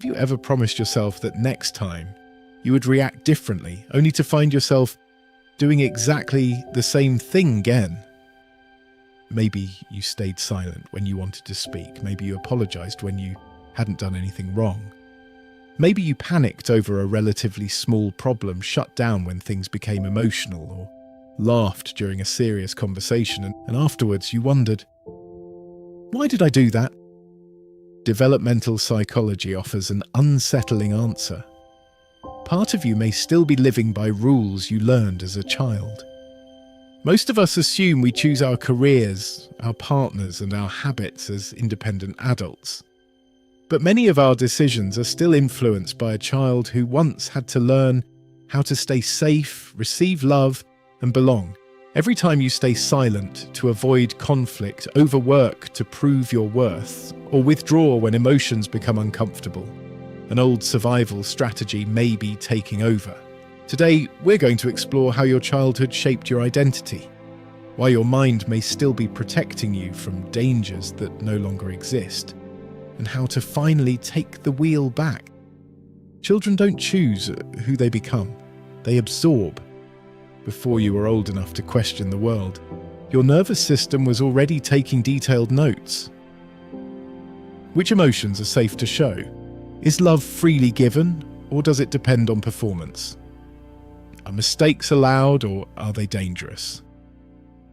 Have you ever promised yourself that next time you would react differently, only to find yourself doing exactly the same thing again? Maybe you stayed silent when you wanted to speak. Maybe you apologized when you hadn't done anything wrong. Maybe you panicked over a relatively small problem, shut down when things became emotional, or laughed during a serious conversation, and afterwards you wondered, why did I do that? Developmental psychology offers an unsettling answer. Part of you may still be living by rules you learned as a child. Most of us assume we choose our careers, our partners, and our habits as independent adults. But many of our decisions are still influenced by a child who once had to learn how to stay safe, receive love, and belong. Every time you stay silent to avoid conflict, overwork to prove your worth, or withdraw when emotions become uncomfortable, an old survival strategy may be taking over. Today, we're going to explore how your childhood shaped your identity, why your mind may still be protecting you from dangers that no longer exist, and how to finally take the wheel back. Children don't choose who they become, they absorb. Before you were old enough to question the world, your nervous system was already taking detailed notes. Which emotions are safe to show? Is love freely given, or does it depend on performance? Are mistakes allowed, or are they dangerous?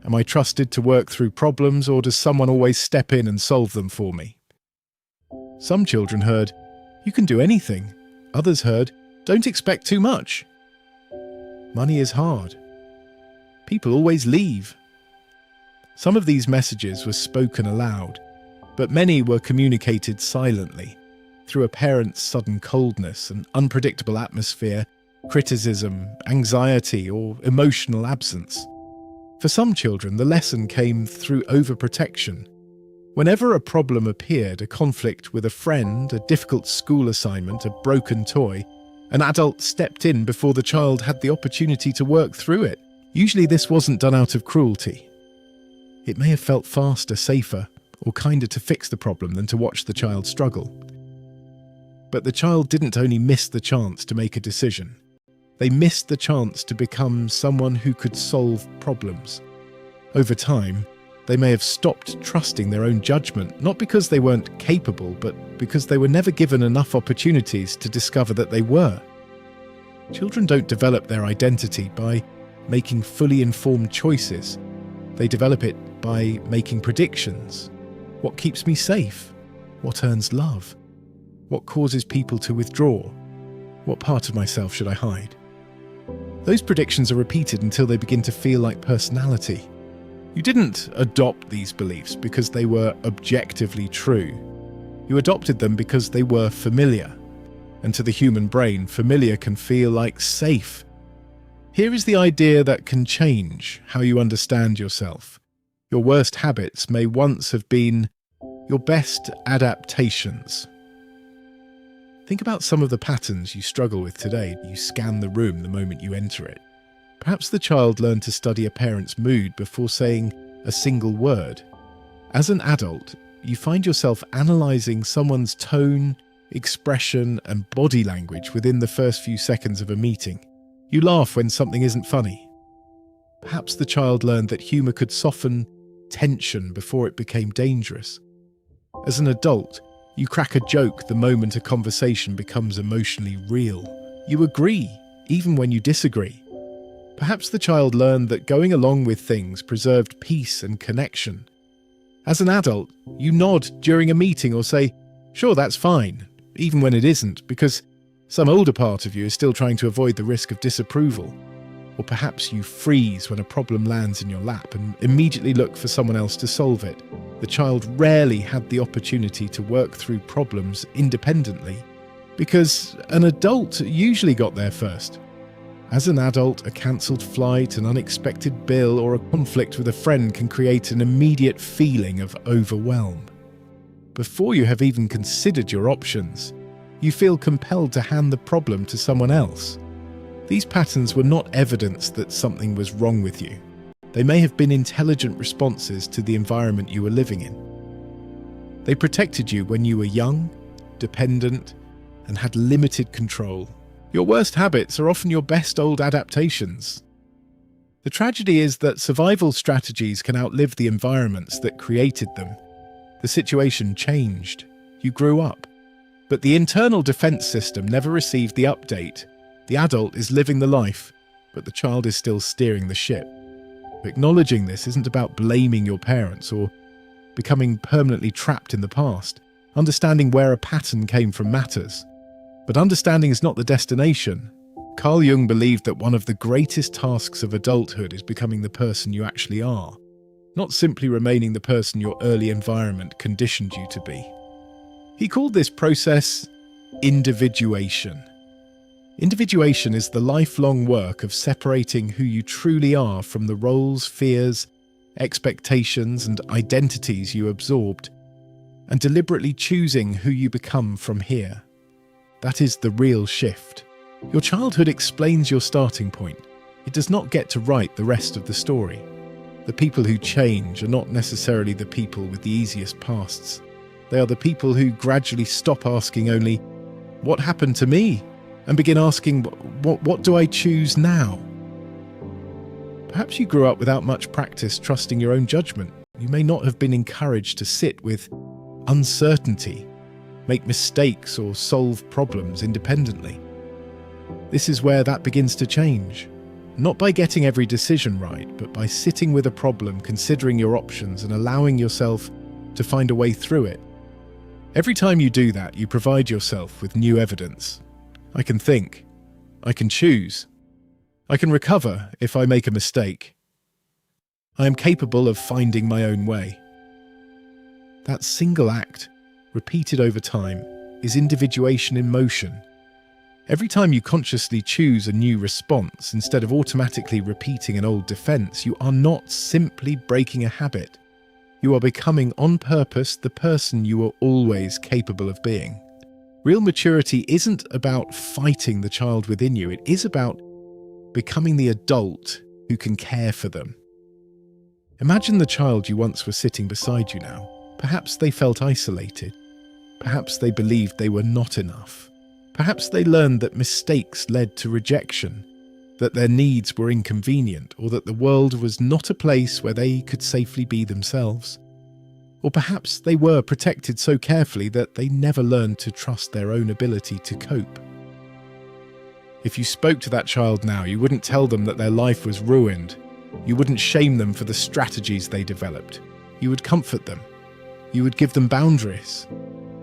Am I trusted to work through problems, or does someone always step in and solve them for me? Some children heard, "You can do anything." Others heard, "Don't expect too much." Money is hard. People always leave. Some of these messages were spoken aloud, but many were communicated silently, through a parent's sudden coldness, an unpredictable atmosphere, criticism, anxiety, or emotional absence. For some children, the lesson came through overprotection. Whenever a problem appeared, a conflict with a friend, a difficult school assignment, a broken toy, an adult stepped in before the child had the opportunity to work through it. Usually this wasn't done out of cruelty. It may have felt faster, safer, or kinder to fix the problem than to watch the child struggle. But the child didn't only miss the chance to make a decision. They missed the chance to become someone who could solve problems. Over time, they may have stopped trusting their own judgment, not because they weren't capable, but because they were never given enough opportunities to discover that they were. Children don't develop their identity by making fully informed choices. They develop it by making predictions. What keeps me safe? What earns love? What causes people to withdraw? What part of myself should I hide? Those predictions are repeated until they begin to feel like personality. You didn't adopt these beliefs because they were objectively true. You adopted them because they were familiar. And to the human brain, familiar can feel like safe. Here is the idea that can change how you understand yourself. Your worst habits may once have been your best adaptations. Think about some of the patterns you struggle with today. You scan the room the moment you enter it. Perhaps the child learned to study a parent's mood before saying a single word. As an adult, you find yourself analysing someone's tone, expression, and body language within the first few seconds of a meeting. You laugh when something isn't funny. Perhaps the child learned that humour could soften tension before it became dangerous. As an adult, you crack a joke the moment a conversation becomes emotionally real. You agree, even when you disagree. Perhaps the child learned that going along with things preserved peace and connection. As an adult, you nod during a meeting or say, "Sure, that's fine," even when it isn't, because some older part of you is still trying to avoid the risk of disapproval. Or perhaps you freeze when a problem lands in your lap and immediately look for someone else to solve it. The child rarely had the opportunity to work through problems independently, because an adult usually got there first. As an adult, a cancelled flight, an unexpected bill, or a conflict with a friend can create an immediate feeling of overwhelm. Before you have even considered your options, you feel compelled to hand the problem to someone else. These patterns were not evidence that something was wrong with you. They may have been intelligent responses to the environment you were living in. They protected you when you were young, dependent, and had limited control. Your worst habits are often your best old adaptations. The tragedy is that survival strategies can outlive the environments that created them. The situation changed. You grew up. But the internal defense system never received the update. The adult is living the life, but the child is still steering the ship. Acknowledging this isn't about blaming your parents or becoming permanently trapped in the past. Understanding where a pattern came from matters. But understanding is not the destination. Carl Jung believed that one of the greatest tasks of adulthood is becoming the person you actually are, not simply remaining the person your early environment conditioned you to be. He called this process individuation. Individuation is the lifelong work of separating who you truly are from the roles, fears, expectations, and identities you absorbed, and deliberately choosing who you become from here. That is the real shift. Your childhood explains your starting point. It does not get to write the rest of the story. The people who change are not necessarily the people with the easiest pasts. They are the people who gradually stop asking only, "What happened to me?" and begin asking, what do I choose now? Perhaps you grew up without much practice trusting your own judgment. You may not have been encouraged to sit with uncertainty, make mistakes, or solve problems independently. This is where that begins to change. Not by getting every decision right, but by sitting with a problem, considering your options, and allowing yourself to find a way through it. Every time you do that, you provide yourself with new evidence. I can think. I can choose. I can recover if I make a mistake. I am capable of finding my own way. That single act, repeated over time, is individuation in motion. Every time you consciously choose a new response instead of automatically repeating an old defense, you are not simply breaking a habit. You are becoming on purpose the person you were always capable of being. Real maturity isn't about fighting the child within you. It is about becoming the adult who can care for them. Imagine the child you once were sitting beside you now. Perhaps they felt isolated. Perhaps they believed they were not enough. Perhaps they learned that mistakes led to rejection, that their needs were inconvenient, or that the world was not a place where they could safely be themselves. Or perhaps they were protected so carefully that they never learned to trust their own ability to cope. If you spoke to that child now, you wouldn't tell them that their life was ruined. You wouldn't shame them for the strategies they developed. You would comfort them. You would give them boundaries.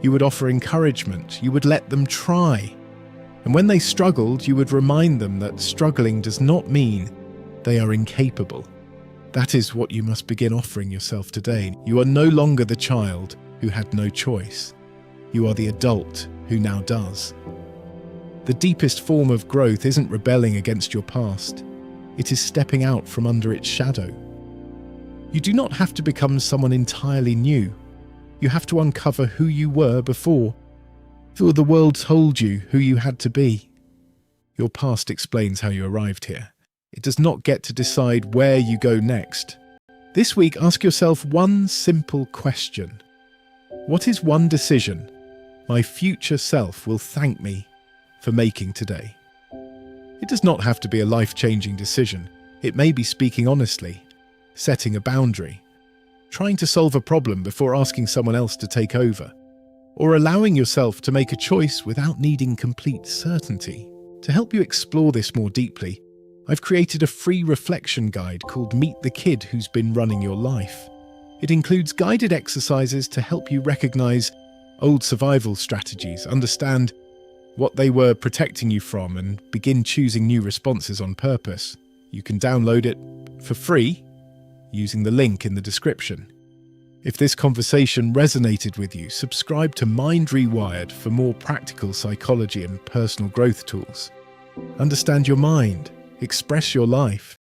You would offer encouragement. You would let them try. And when they struggled, you would remind them that struggling does not mean they are incapable. That is what you must begin offering yourself today. You are no longer the child who had no choice. You are the adult who now does. The deepest form of growth isn't rebelling against your past. It is stepping out from under its shadow. You do not have to become someone entirely new. You have to uncover who you were before the world told you who you had to be. Your past explains how you arrived here. It does not get to decide where you go next. This week, ask yourself one simple question. What is one decision my future self will thank me for making today? It does not have to be a life-changing decision. It may be speaking honestly, setting a boundary, trying to solve a problem before asking someone else to take over, or allowing yourself to make a choice without needing complete certainty. To help you explore this more deeply, I've created a free reflection guide called Meet the Kid Who's Been Running Your Life. It includes guided exercises to help you recognize old survival strategies, understand what they were protecting you from, and begin choosing new responses on purpose. You can download it for free using the link in the description. If this conversation resonated with you, subscribe to Mind Rewired for more practical psychology and personal growth tools. Understand your mind, express your life,